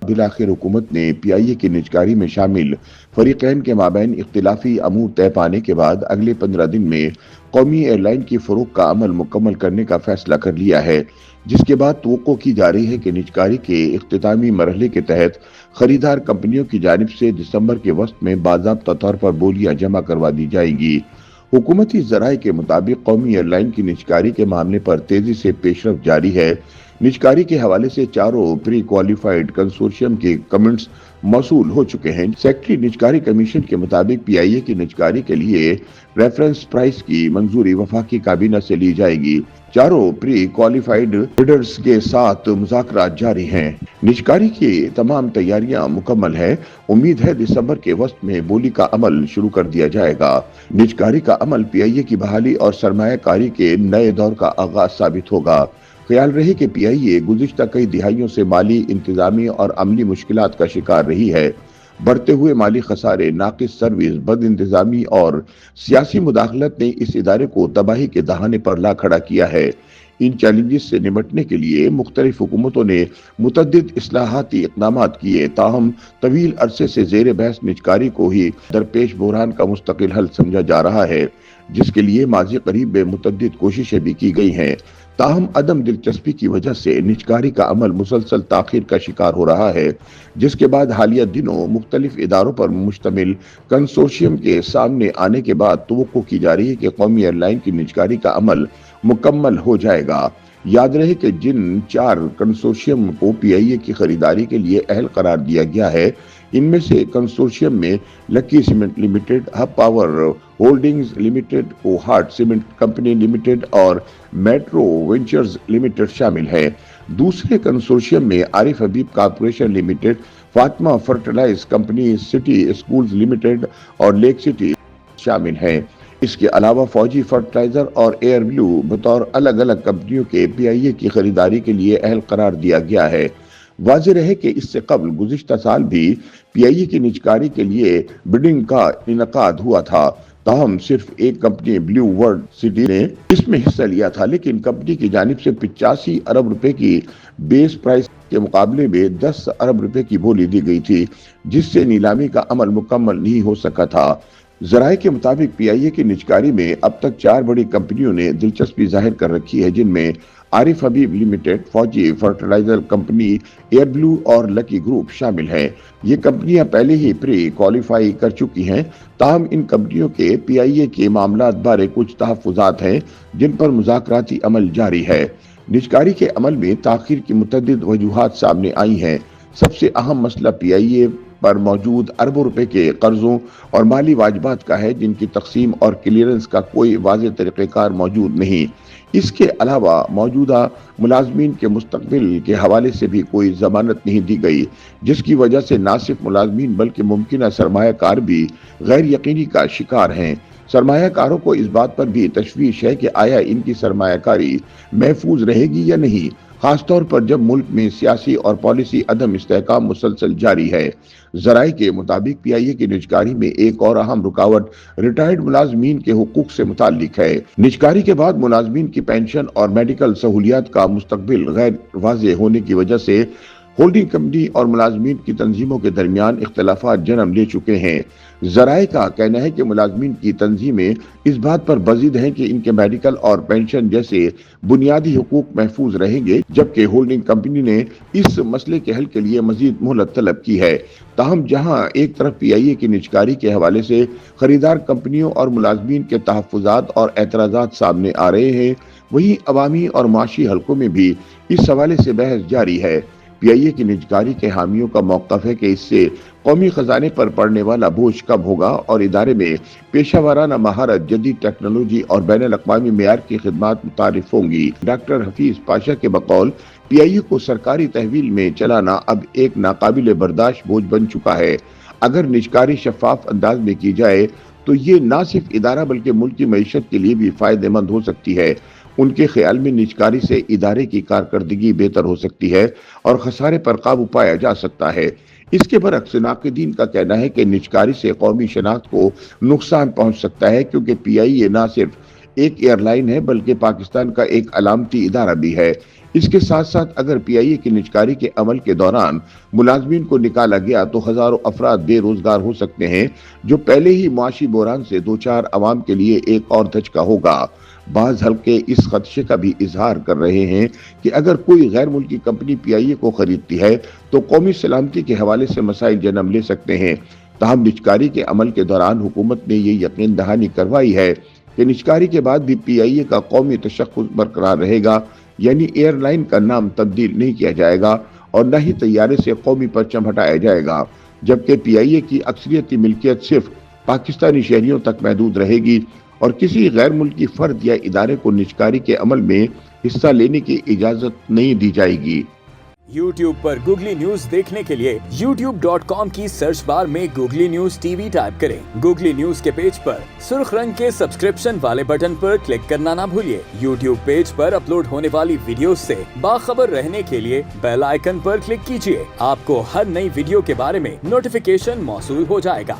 بالآخر हुकूमत ने PIA की निजकारी में शामिल फरीकैन के माबैन इख्तिलाफी अमूर तय पाने के बाद अगले 15 दिन में कौमी एयरलाइन की फरोख्त का अमल मुकम्मल करने का फैसला कर लिया है, जिसके बाद तवक्को की जा रही है कि निजकारी के इख्तितामी मरहले के तहत खरीदार कंपनियों की जानिब से दिसंबर के वस्त में बाज़ाब्ता तौर पर बोलियां जमा करवा दी जाएंगी। हुकूमती ज़राए के मुताबिक कौमी एयरलाइन की निजकारी के मामले पर तेजी से पेशरफ्त जारी है। निजकारी के हवाले से चारों प्री क्वालिफाइड कंसोर्शियम के कमेंट्स मौसूल हो चुके हैं। सेक्रेटरी निजकारी कमीशन के मुताबिक PIA की निजकारी के लिए रेफरेंस प्राइस की मंजूरी वफाकी काबीना से ली जाएगी। चारों प्री क्वालिफाइड बिडर्स के साथ मुज़ाकरात जारी हैं। निजकारी की तमाम तैयारियां मुकम्मल है। उम्मीद है दिसंबर के वस्त में बोली का अमल शुरू कर दिया जाएगा। निजकारी का अमल PIA की बहाली और सरमायाकारी के नए दौर का आगाज साबित होगा। ख्याल रहे कि PIA गुज़िश्ता कई दिहाइयों से माली, इंतजामी और अमली मुश्किलात का शिकार रही है। बढ़ते हुए माली खसारे, नाकिस सर्विस, बद इंतजामी और सियासी मुदाखलत ने इस इदारे को तबाही के दहाने पर ला खड़ा किया है। इन चैलेंजेस से निपटने के लिए मुख्तलिफ हुकूमतों ने मुतअद्दिद इस्लाहाती इक़दामात किए, ताहम तवील अरसे से ज़ेर बहस निजकारी को ही दरपेश बहरान का मुस्तकिल हल समझा जा रहा है, जिसके लिए माज़ी करीब में मुतअद्दिद कोशिशें भी की गई हैं। ताहम अदम दिलचस्पी की वजह से निजकारी का अमल मुसलसल ताखीर का शिकार हो रहा है, जिसके बाद हालिया दिनों मुख्तलिफ इदारों पर मुश्तमिल कंसोर्शियम के सामने आने के बाद तवक्को की जा रही है कि कौमी एयरलाइन की निजकारी का अमल मुकम्मल हो जाएगा। याद रहे कि जिन 4 कंसोर्शियम को PIA की खरीदारी के लिए अहल करार दिया गया है, इनमें से कंसोर्शियम में Lucky Cement Limited, Hub Power Holdings Limited, Kohat Cement Company Limited और मेट्रो वेंचर्स लिमिटेड शामिल है। दूसरे कंसोर्शियम में Arif Habib Corporation Limited, Fatima Fertilize Company, City Schools Limited और लेक सिटी शामिल हैं। इसके अलावा फौजी फर्टिलाइजर और एयर ब्लू बतौर अलग अलग कंपनियों के PIA की खरीदारी के लिए अहल करार दिया गया है। वाज़ेह रहे कि इससे कबल गुज़िश्ता साल भी PIA की निजकारी के लिए बिडिंग का इनकाद हुआ था, ताहम सिर्फ एक कंपनी ब्लू वर्ल्ड सिटी ने इसमें हिस्सा लिया था, लेकिन कंपनी की जानिब से 85 अरब रुपए की बेस प्राइस के मुकाबले में 10 अरब रुपए की बोली दी गई थी, जिससे नीलामी का अमल मुकम्मल नहीं हो सका था। ज़राए के मुताबिक PIA की निजकारी में अब तक 4 बड़ी कंपनियों ने दिलचस्पी जाहिर कर रखी है, जिनमें आरिफ हबीब लिमिटेड, फौजी फर्टिलाइजर कंपनी, एयर ब्लू और लकी ग्रुप शामिल हैं। ये कंपनियां पहले ही प्री क्वालिफाई कर चुकी हैं, ताहम इन कंपनियों के PIA के मामलात बारे कुछ तहफ़्फ़ुज़ात हैं, जिन पर मुज़ाकराती अमल जारी है। निजकारी के अमल में ताख़ीर की मुतअद्दिद वजूहात सामने आई हैं। सबसे अहम मसला PIA पर मौजूद अरबों रुपए के कर्जों और माली वाजिबात का है, जिनकी तकसीम और क्लियरेंस का कोई वाज़ेह तरीक़ेकार मौजूद नहीं। इसके अलावा मौजूदा मुलाजमीन के मुस्तकबिल के हवाले से भी कोई जमानत नहीं दी गई, जिसकी वजह से न सिर्फ मुलाजमीन बल्कि मुमकिन सरमायाकार भी गैर यकीनी का शिकार हैं। सरमायाकारों को इस बात पर भी तशवीश है कि आया इनकी सरमायाकारी महफूज रहेगी या नहीं, खासतौर पर जब मुल्क में सियासी और पॉलिसी अदम इस्तेहकाम मुसलसल जारी है। ज़राए के मुताबिक PIA की निजकारी में एक और अहम रुकावट रिटायर्ड मुलाजमीन के हुकूक से मुताल्लिक है। निजकारी के बाद मुलाजमीन की पेंशन और मेडिकल सहूलियात का मुस्तकबिल गैर वाज़ेह होने की वजह से होल्डिंग कंपनी और मुलाजमीन की तंजीमों के दरमियान इख्तलाफात जन्म ले चुके हैं। ज़राए का कहना है कि मुलाजमीन की तंजीमें इस बात पर बज़िद हैं कि इनके मेडिकल और पेंशन जैसे बुनियादी हुकूक महफूज रहेंगे, जबकि होल्डिंग कंपनी ने इस मसले के हल के लिए मजीद मोहलत तलब की है। ताहम जहां एक तरफ PIA की निजकारी के हवाले से खरीदार कंपनियों और मुलाजमीन के तहफ़्फ़ुज़ात और एतराज़ात सामने आ रहे हैं, वहीं अवामी और माशी हलकों में भी इस हवाले से बहस जारी है। PIA की निजकारी के हामियों का मौक़िफ़ है कि इससे कौमी खजाने पर पड़ने वाला बोझ कम होगा और इदारे में पेशा वाराना महारत, जदीद टेक्नोलॉजी और बैनुल-अक़वामी मेयार की खिदमात मुतारिफ होंगी। डॉक्टर हफीज पाशा के बकौल PIA को सरकारी तहवील में चलाना अब एक नाकाबिल बर्दाश्त बोझ बन चुका है। अगर निजकारी शफाफ अंदाज में की जाए तो ये न सिर्फ इदारा बल्कि मुल्क की मईशत के लिए भी फ़ायदेमंद हो सकती है। उनके ख्याल में निजकारी से इदारे की कारकर्दगी बेहतर हो सकती है और खसारे पर काबू पाया जा सकता है। इसके बरक्स नाक़िदीन का कहना है कि निजकारी से कौमी शनाख्त को नुकसान पहुंच सकता है, क्योंकि PIA न सिर्फ एक एयरलाइन है बल्कि पाकिस्तान का एक अलामती इदारा भी है। اس کے ساتھ ساتھ اگر پی آئی اے کی نجکاری کے عمل کے دوران ملازمین کو نکالا گیا تو ہزاروں افراد بے روزگار ہو سکتے ہیں، جو پہلے ہی معاشی بحران سے دوچار عوام کے لیے ایک اور دھچکا ہوگا۔ بعض حلقے اس خدشے کا بھی اظہار کر رہے ہیں کہ اگر کوئی غیر ملکی کمپنی پی آئی اے کو خریدتی ہے تو قومی سلامتی کے حوالے سے مسائل جنم لے سکتے ہیں۔ تاہم نجکاری کے عمل کے دوران حکومت نے یہ یقین دہانی کروائی ہے کہ نجکاری کے بعد بھی پی آئی اے کا قومی تشخص برقرار رہے گا، یعنی ایئر لائن کا نام تبدیل نہیں کیا جائے گا اور نہ ہی طیارے سے قومی پرچم ہٹایا جائے گا، جبکہ پی آئی اے کی اکثریتی ملکیت صرف پاکستانی شہریوں تک محدود رہے گی اور کسی غیر ملکی فرد یا ادارے کو نجکاری کے عمل میں حصہ لینے کی اجازت نہیں دی جائے گی۔ YouTube پر گوگلی نیوز دیکھنے کے لیے youtube.com کی سرچ بار میں googly news T V type کریں۔ گوگلی نیوز کے پیج پر سرخ رنگ کے سبسکرپشن والے بٹن پر کلک کرنا نہ بھولیے۔ YouTube پیج پر اپلوڈ ہونے والی ویڈیوز سے باخبر رہنے کے لیے بیل آئیکن پر کلک کیجیے۔ آپ کو ہر نئی ویڈیو کے بارے میں نوٹیفیکیشن موصول ہو جائے گا۔